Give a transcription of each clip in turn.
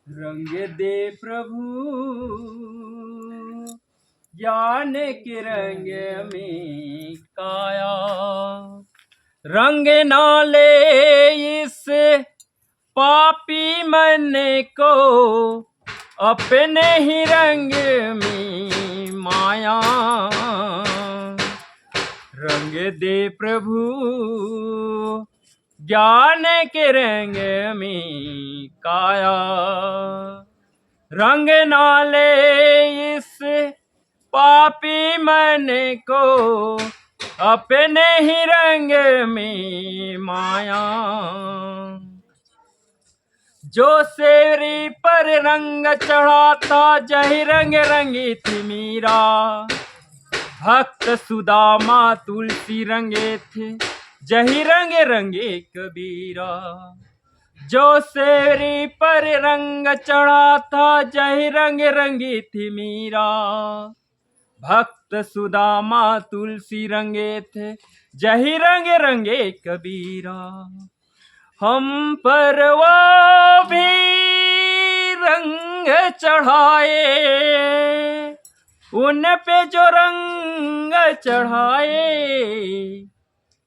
रंग दे प्रभु ज्ञान के रंग में काया, रंग ना ले इस पापी मन को अपने ही रंग में माया, रंग दे प्रभु ज्ञान के रंग में काया, रंग ना ले इस पापी मन को अपने ही रंग में माया, जो सेवरी पर रंग चढ़ा था जही रंग रंगी थी मीरा, भक्त सुदामा तुलसी रंगे थे जही रंग रंगे कबीरा, जो सेवरी पर रंग चढ़ा था जही रंग रंगी थी मीरा, भक्त सुदामा तुलसी रंगे थे जही रंग रंगे कबीरा, हम पर वो भी रंग चढ़ाए उन पे जो रंग चढ़ाए,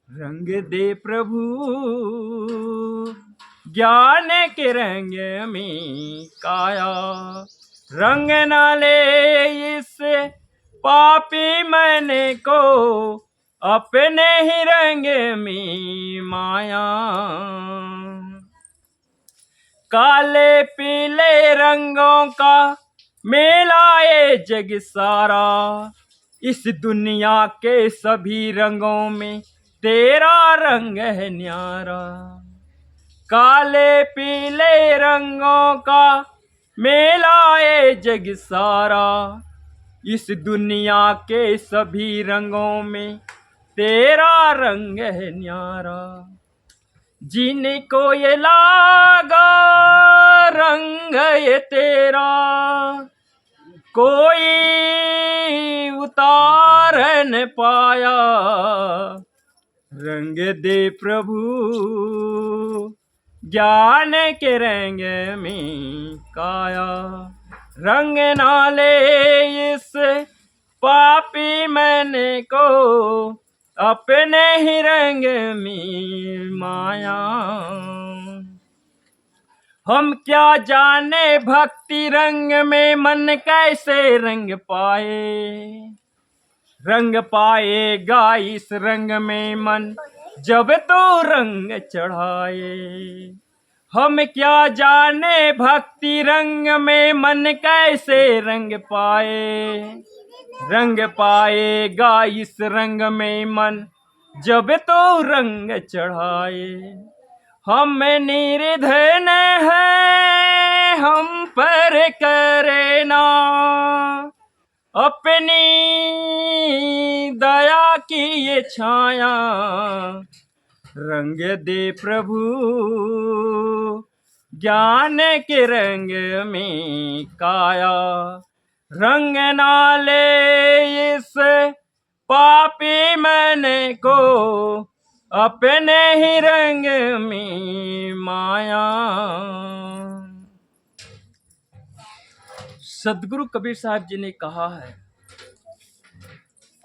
रंग दे प्रभु ज्ञान के रंग में काया, रंग ना ले इस पापी मन को अपने ही रंग में माया, काले पीले रंगों का मेला ये जग सारा, इस दुनिया के सभी रंगों में तेरा रंग है न्यारा, काले पीले रंगों का मेला ये जग सारा, इस दुनिया के सभी रंगों में तेरा रंग है न्यारा, जिनको ये लागा रंग ये तेरा कोई उतार न पाया, रंग दे प्रभु ज्ञान के रंग में काया, रंग ना ले इस पापी मन को अपने ही रंग में माया, हम क्या जाने भक्ति रंग में मन कैसे रंग पाए, रंग पाएगा इस रंग में मन जब तो रंग चढ़ाए, हम क्या जाने भक्ति रंग में मन कैसे रंग पाए, रंग पाएगा इस रंग में मन जब तो रंग चढ़ाए, हम निर्धन है हम पर करे ना अपनी दया की ये छाया, रंग दे प्रभु ज्ञान के रंग में काया, रंग ना ले इस पापी मन को अपने ही रंग में माया। सदगुरु कबीर साहब जी ने कहा है,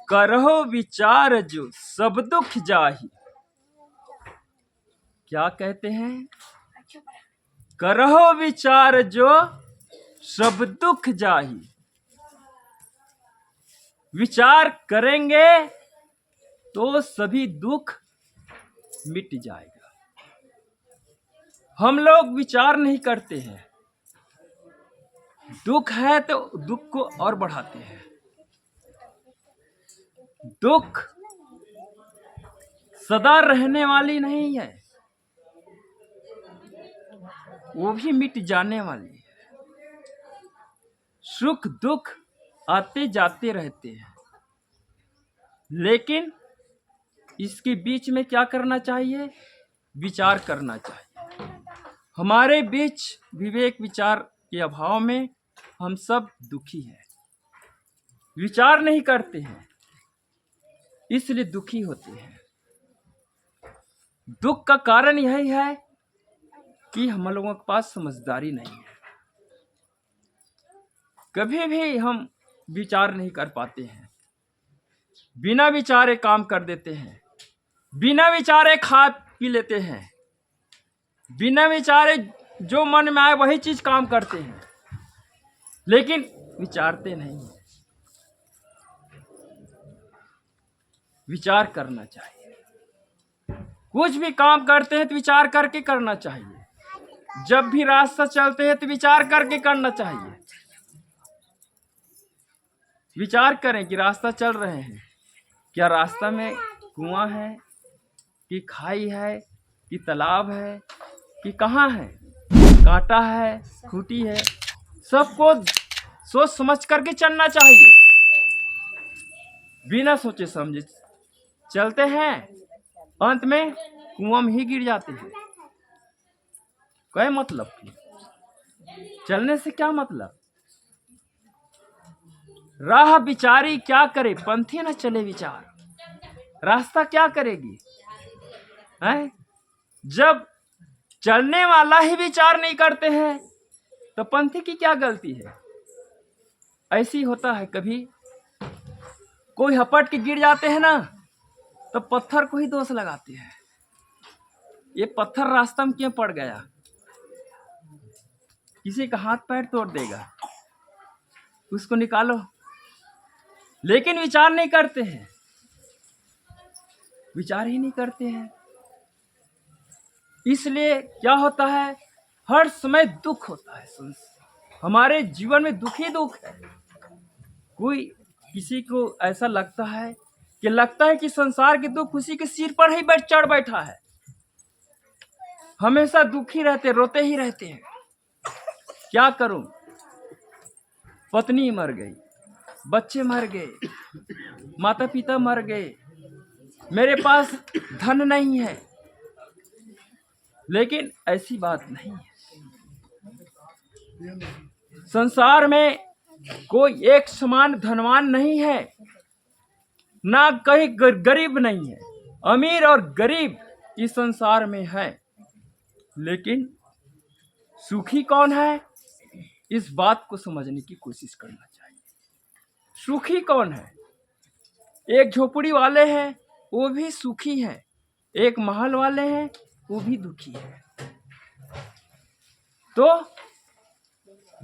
करहो विचार जो सब दुख जाही। क्या कहते हैं? करहो विचार जो सब दुख जाही। विचार करेंगे तो सभी दुख मिट जाएगा। हम लोग विचार नहीं करते हैं, दुख है तो दुख को और बढ़ाते हैं। दुख सदा रहने वाली नहीं है, वो भी मिट जाने वाली है। सुख दुख आते जाते रहते हैं, लेकिन इसके बीच में क्या करना चाहिए? विचार करना चाहिए। हमारे बीच विवेक विचार के अभाव में हम सब दुखी हैं, विचार नहीं करते हैं, इसलिए दुखी होते हैं। दुख का कारण यही है कि हम लोगों के पास समझदारी नहीं है। कभी भी हम विचार नहीं कर पाते हैं, बिना विचारे काम कर देते हैं, बिना विचारे खा पी लेते हैं, बिना विचारे जो मन में आए वही चीज काम करते हैं, लेकिन विचारते नहीं हैं। विचार करना चाहिए। कुछ भी काम करते हैं तो विचार करके करना चाहिए। जब भी रास्ता चलते हैं तो विचार करके करना चाहिए। विचार करें कि रास्ता चल रहे हैं, क्या रास्ता में कुआं है कि खाई है कि तालाब है कि कहाँ है, कांटा है खूंटी है, सबको सोच समझ करके चलना चाहिए। बिना सोचे समझे चलते हैं, अंत में कुआं में ही गिर जाते हैं। क्या मतलब, चलने से क्या मतलब? राह बिचारी क्या करे, पंथी न चले विचार। रास्ता क्या करेगी है? जब चलने वाला ही विचार नहीं करते हैं तो पंथी की क्या गलती है? ऐसी होता है, कभी कोई हपट के गिर जाते हैं ना तो पत्थर को ही दोष लगाते हैं। ये पत्थर रास्ता में क्यों पड़ गया? किसी का हाथ पैर तोड़ देगा, उसको निकालो। लेकिन विचार नहीं करते हैं, विचार ही नहीं करते हैं। इसलिए क्या होता है, हर समय दुख होता है। हमारे जीवन में दुख ही दुख है। कोई किसी को ऐसा लगता है कि संसार के दुख उसी के सिर पर ही चढ़ बैठा है। हमेशा दुखी रहते, रोते ही रहते हैं। क्या करूं, पत्नी मर गई, बच्चे मर गए, माता पिता मर गए, मेरे पास धन नहीं है। लेकिन ऐसी बात नहीं है। संसार में कोई एक समान धनवान नहीं है, ना कहीं गरीब नहीं है। अमीर और गरीब इस संसार में है, लेकिन सुखी कौन है, इस बात को समझने की कोशिश करना चाहिए। सुखी कौन है? एक झोपड़ी वाले हैं वो भी सुखी हैं, एक महल वाले हैं वो भी दुखी है। तो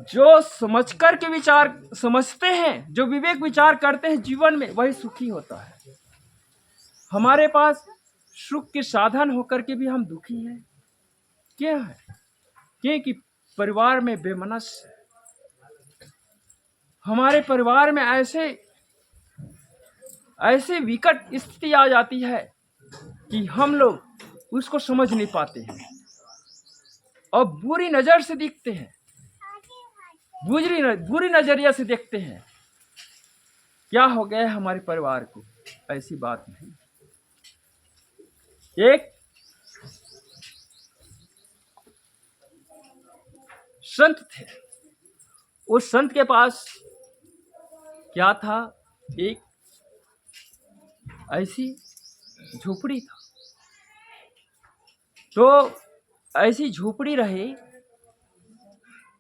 जो समझकर के विचार समझते हैं, जो विवेक विचार करते हैं जीवन में, वही सुखी होता है। हमारे पास सुख के साधन होकर के भी हम दुखी हैं। क्या है? क्योंकि परिवार में बेमनस है। हमारे परिवार में ऐसे विकट स्थिति आ जाती है कि हम लोग उसको समझ नहीं पाते हैं और बुरी नजर से देखते हैं, बुरी नजरिया से देखते हैं। क्या हो गया है हमारे परिवार को? ऐसी बात नहीं। एक संत थे, उस संत के पास क्या था, एक ऐसी झोपड़ी था। तो ऐसी झोपड़ी रहे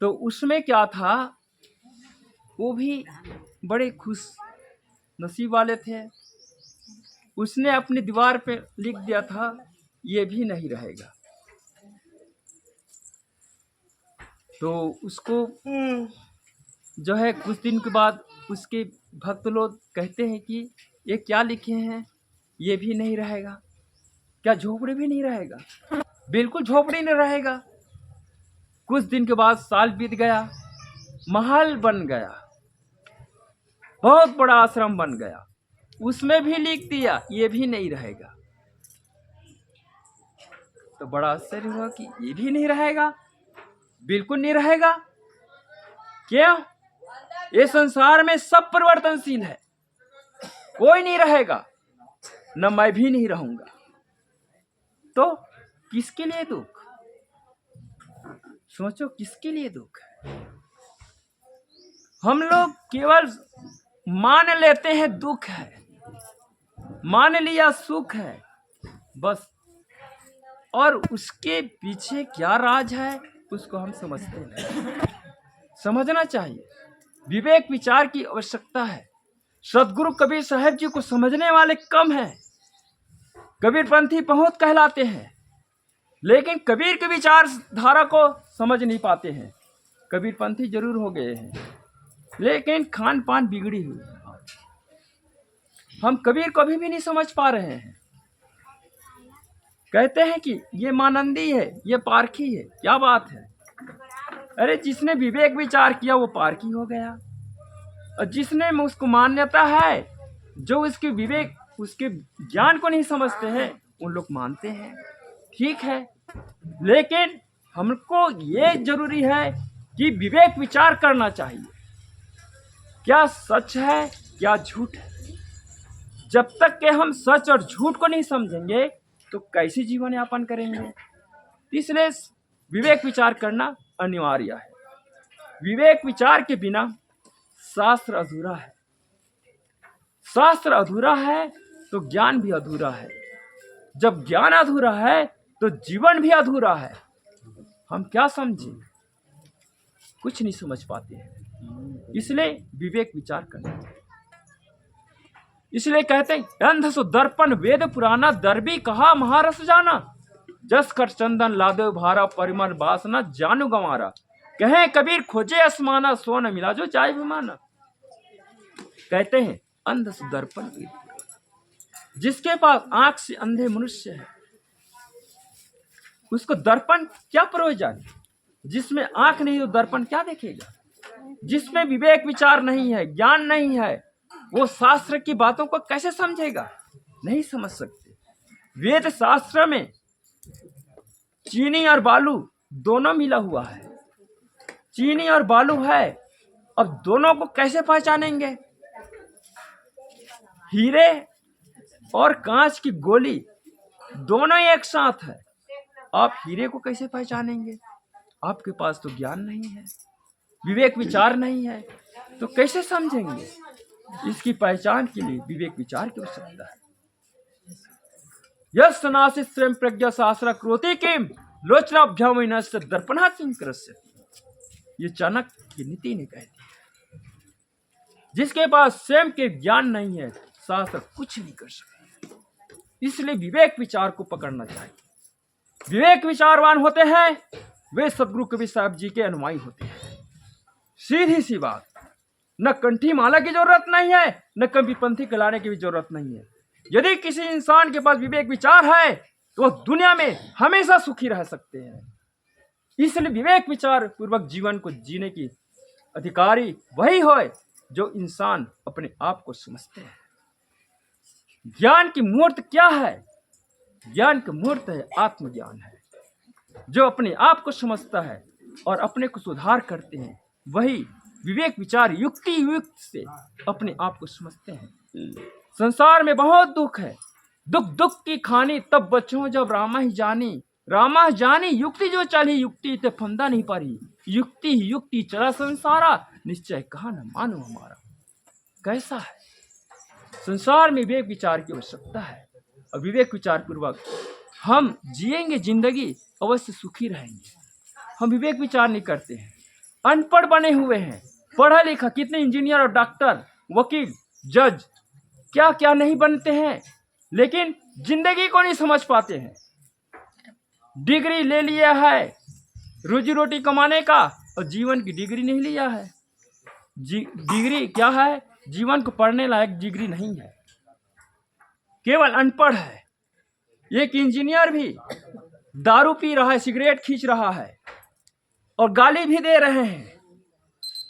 तो उसमें क्या था, वो भी बड़े खुश नसीब वाले थे। उसने अपनी दीवार पे लिख दिया था, ये भी नहीं रहेगा। तो उसको जो है कुछ दिन के बाद उसके भक्त लोग कहते हैं कि ये क्या लिखे हैं, ये भी नहीं रहेगा। क्या झोपड़ी भी नहीं रहेगा? बिल्कुल झोपड़ी नहीं रहेगा। कुछ दिन के बाद साल बीत गया, महल बन गया, बहुत बड़ा आश्रम बन गया। उसमें भी लिख दिया ये भी नहीं रहेगा। तो बड़ा आश्चर्य हुआ कि ये भी नहीं रहेगा, बिल्कुल नहीं रहेगा। क्यों? ये संसार में सब परिवर्तनशील है, कोई नहीं रहेगा, न मैं भी नहीं रहूंगा। तो किसके लिए दुख? सोचो, किसके लिए दुख है? हम लोग केवल मान लेते हैं दुख है, मान लिया सुख है बस, और उसके पीछे क्या राज है उसको हम समझते नहीं। समझना चाहिए। विवेक विचार की आवश्यकता है। सदगुरु कबीर साहब जी को समझने वाले कम हैं। कबीरपंथी बहुत कहलाते हैं, लेकिन कबीर के विचार धारा को समझ नहीं पाते हैं। कबीरपंथी जरूर हो गए हैं, लेकिन खान पान बिगड़ी हुई है। हम कबीर को अभी भी नहीं समझ पा रहे हैं। कहते हैं कि ये मानंदी है, ये पारखी है। क्या बात है? अरे जिसने विवेक विचार किया वो पारखी हो गया, और जिसने उसको मान्यता है, जो उसके विवेक उसके ज्ञान को नहीं समझते हैं, उन लोग मानते हैं। ठीक है, लेकिन हमको ये जरूरी है कि विवेक विचार करना चाहिए। क्या सच है, क्या झूठ है? जब तक कि हम सच और झूठ को नहीं समझेंगे तो कैसे जीवन यापन करेंगे? इसलिए विवेक विचार करना अनिवार्य है। विवेक विचार के बिना शास्त्र अधूरा है। शास्त्र अधूरा है तो ज्ञान भी अधूरा है। जब ज्ञान अधूरा है तो जीवन भी अधूरा है। हम क्या समझें? कुछ नहीं समझ पाते हैं। इसलिए विवेक विचार करना चाहिए। इसलिए कहते हैं अंध सो दर्पण वेद पुराना, दर्बी कहा महारस जाना। जस कर चंदन लादो भारा, परिमल बासना जानू गंवारा। कहे कबीर खोजे आसमाना, सो न मिला जो जाय विमाना। कहते हैं अंध सो दर्पण वेद पुराना। जिसके पास आंख से अंधे मनुष्य है, उसको दर्पण क्या प्रयोजन? जिसमें आंख नहीं हो दर्पण क्या देखेगा? जिसमें विवेक विचार नहीं है, ज्ञान नहीं है, वो शास्त्र की बातों को कैसे समझेगा? नहीं समझ सकते। वेद शास्त्र में चीनी और बालू दोनों मिला हुआ है। चीनी और बालू है, अब दोनों को कैसे पहचानेंगे? हीरे और कांच की गोली दोनों एक साथ है, आप हीरे को कैसे पहचानेंगे? आपके पास तो ज्ञान नहीं है, विवेक विचार नहीं है, तो कैसे समझेंगे? इसकी पहचान के लिए विवेक विचार की आवश्यकता है। यस नासित स्वयं प्रज्ञा शास्त्र क्रोति किम, लोचनाभ्यामनस्य दर्पणा किंकरस्य। ये चाणक्य की नीति ने कहती है। जिसके पास स्वयं के ज्ञान नहीं है, शास्त्र कुछ नहीं कर सकते। इसलिए विवेक विचार को पकड़ना चाहिए। विवेक विचारवान होते हैं वे सदगुरु कबीर साहब जी के अनुयायी होते हैं। सीधी सी बात, न कंठी माला की जरूरत नहीं है, न कबीरपंथी कहलाने की भी जरूरत नहीं है। यदि किसी इंसान के पास विवेक विचार है तो वह दुनिया में हमेशा सुखी रह सकते हैं। इसलिए विवेक विचार पूर्वक जीवन को जीने की अधिकारी वही होए जो इंसान अपने आप को समझते हैं। ज्ञान की मूर्त क्या है? ज्ञान की मूर्त है आत्मज्ञान है। जो अपने आप को समझता है और अपने को सुधार करते हैं, वही विवेक विचार युक्ति युक्त से अपने आप को समझते हैं। संसार में बहुत दुख है, दुख दुख की खानी, तब बच्चों जब रामा ही जानी। रामा जानी युक्ति जो चली, युक्ति ते फंदा नहीं पारी। युक्ति ही युक्ति चला संसारा, निश्चय कहा न मानो हमारा। कैसा है? संसार में विवेक विचार की आवश्यकता है, और विवेक विचार पूर्वक हम जिएंगे जिंदगी, अवश्य सुखी रहेंगे। हम विवेक विचार नहीं करते हैं, अनपढ़ बने हुए हैं। पढ़ा लिखा कितने इंजीनियर और डॉक्टर, वकील, जज क्या क्या नहीं बनते हैं, लेकिन जिंदगी को नहीं समझ पाते हैं। डिग्री ले लिया है रोजी रोटी कमाने का, और जीवन की डिग्री नहीं लिया है। डिग्री क्या है? जीवन को पढ़ने लायक डिग्री नहीं है, केवल अनपढ़ है। एक इंजीनियर भी दारू पी रहा है, सिगरेट खींच रहा है और गाली भी दे रहे हैं,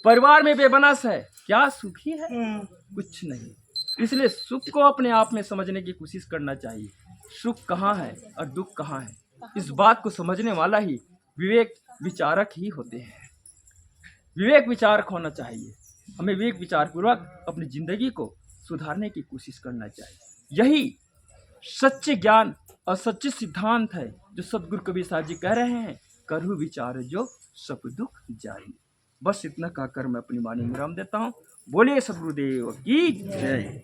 परिवार में बेबनस है। क्या सुखी है? कुछ नहीं। इसलिए सुख को अपने आप में समझने की कोशिश करना चाहिए। सुख कहाँ है और दुख कहाँ है, इस बात को समझने वाला ही विवेक विचारक ही होते हैं। विवेक विचारक होना चाहिए। हमें विवेक विचार पूर्वक अपनी जिंदगी को सुधारने की कोशिश करना चाहिए। यही सच्चे ज्ञान और सच्चे सिद्धांत है जो सदगुरु कबीर साहब जी कह रहे हैं, करहु विचार जो सब दुख जाई। बस इतना कहकर मैं अपनी वाणी में विराम देता हूँ। बोलिए सदगुरुदेव की जय।